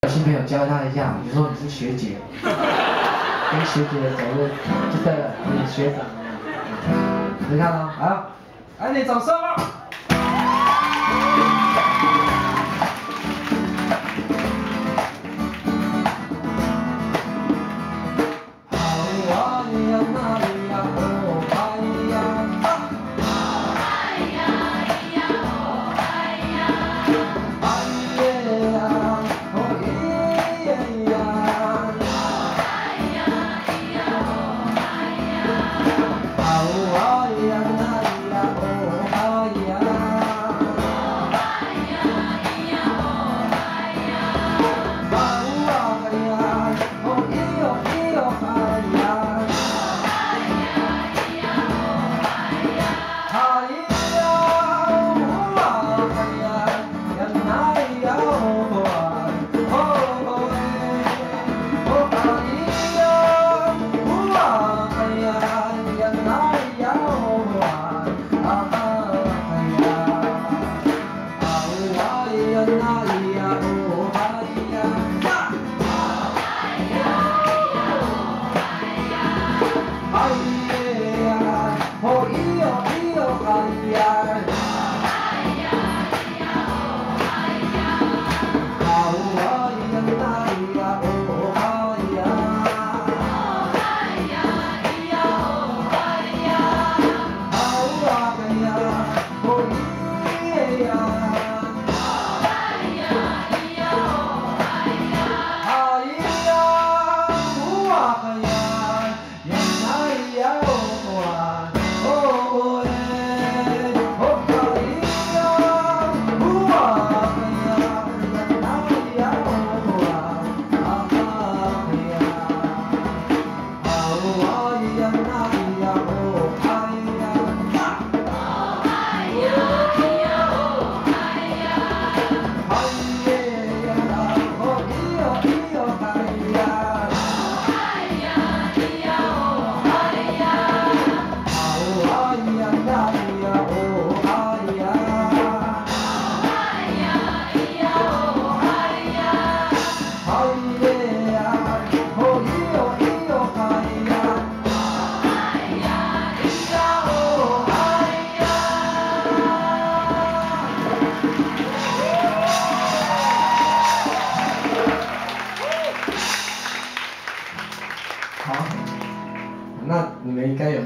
新朋友教他一下，你说你是学姐，跟学姐走路就对了，你学长。你看哦，好，来点掌声啊！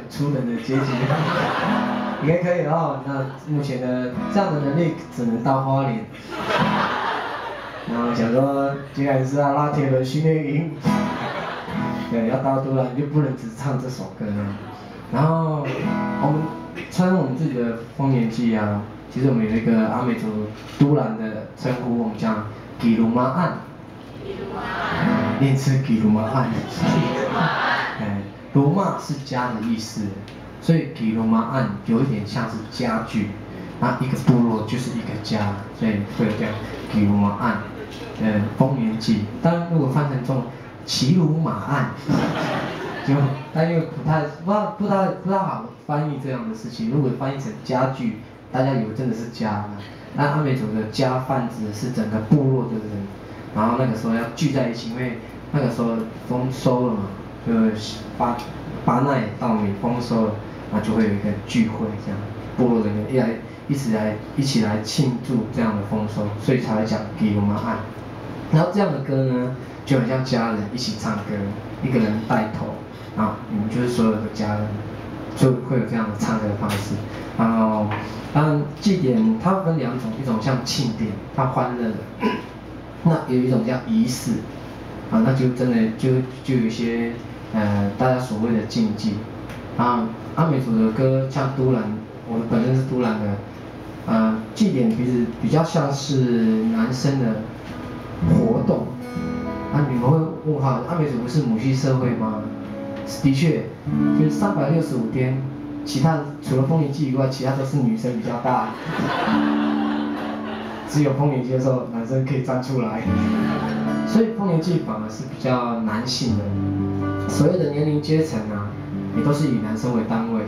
出人的阶级，应该可以哦。那目前的这样的能力只能到花莲。然后想说，接下来是要拉铁的训练营，对，要到都兰就不能只唱这首歌了。然后我们穿我们自己的丰年祭啊，其实我们有一个阿美族都兰的称呼，我们叫吉鲁玛案。练词吉鲁玛案。罗马是家的意思，所以吉罗马案有一点像是家具，那一个部落就是一个家，所以会有这样吉罗马案，丰年祭。当然，如果翻成中文，骑卢马案，就但因为不太好翻译这样的事情。如果翻译成家具，大家以为真的是家。那阿美族的家泛指的是整个部落的人，然后那个时候要聚在一起，因为那个时候丰收了嘛。巴奈稻米丰收了，那就会有一个聚会，这样部落人员一起来庆祝这样的丰收，所以才会讲吉鲁玛案。然后这样的歌呢，就很像家人一起唱歌，一个人带头，啊，你们就是所有的家人，就会有这样的唱歌的方式。然后，当然祭典它分两种，一种像庆典，它欢乐的，那有一种叫仪式，啊，那就真的就有一些。大家所谓的禁忌，啊，阿美族的歌像都兰，我本身是都兰的，祭典比较像是男生的活动，啊，你们会问哈，阿美族不是母系社会吗？的确，就是365天，其他除了丰年祭以外，其他都是女生比较大，只有丰年祭的时候男生可以站出来，所以丰年祭反而是比较男性的。所谓的年龄阶层啊，也都是以男生为单位，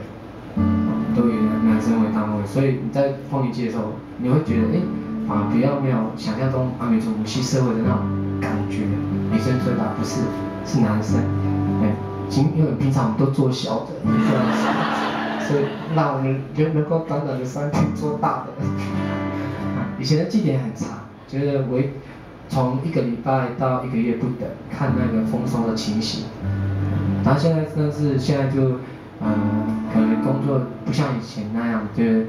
都以男生为单位，所以你在丰年祭的时候，你会觉得，反而比较没有想象中阿美族母系社会的那种感觉。生最大，不是，是男生。因为平常我们都做小的，所以让我们能够短短的3天做大的。以前的祭典很长，就是从1个礼拜到1个月不等，看那个丰收的情形。然后现在就可能工作不像以前那样，就是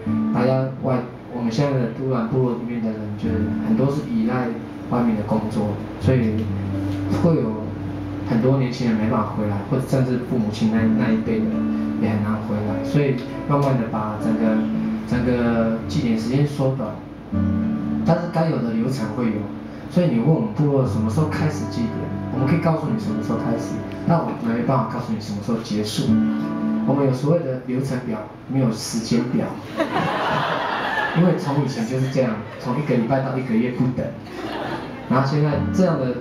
我们现在的都兰部落里面的人，就是很多是依赖外面的工作，所以会有很多年轻人没办法回来，或者甚至父母亲那一辈的也很难回来，所以慢慢的把整个祭典时间缩短，但是该有的流程会有。所以你问我们部落什么时候开始祭典，我们可以告诉你什么时候开始，但我们没办法告诉你什么时候结束。我们有所谓的流程表，没有时间表，因为从以前就是这样，从1个礼拜到1个月不等。然后现在这样的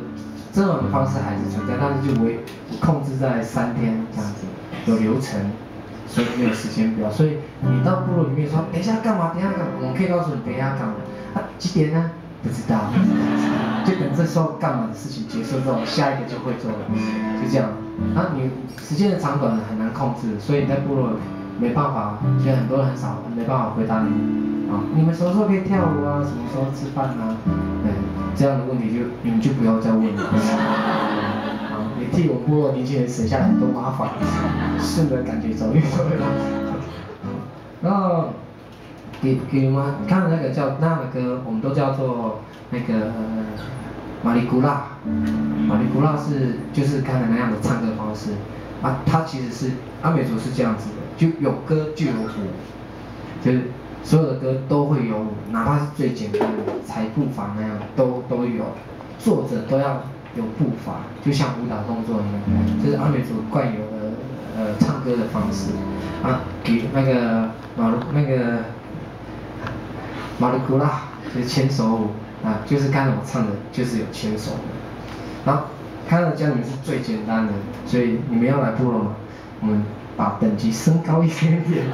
方式还是存在，但是就控制在3天这样子，有流程，所以没有时间表。所以你到部落里面说等一下干嘛，等一下干嘛，我们可以告诉你等一下干嘛。几点呢？不知道，就等这时候干嘛的事情结束之后，下一个就会做了，就这样。然后你时间的长短很难控制，所以在部落没办法，其实很多人没办法回答你你们什么时候可以跳舞啊？什么时候吃饭啊？这样的问题你们就不要再问了。你替我们部落年轻人省下很多麻烦，顺着感觉走一走。然后给我们看那个叫那样的歌，我们都叫做那个马里古拉。马里古拉就是刚才那样的唱歌方式它其实是阿美族是这样子的，就有歌就有舞，就是所有的歌都会有舞，哪怕是最简单的踩步伐那样都有，坐着都要有步伐，就像舞蹈动作一样，这是阿美族惯有的唱歌的方式给那个马鲁古拉就是牵手舞就是刚才我唱的，就是有牵手的。然后看到教你们是最简单的，所以你们要来部落吗？我们把等级升高一点点。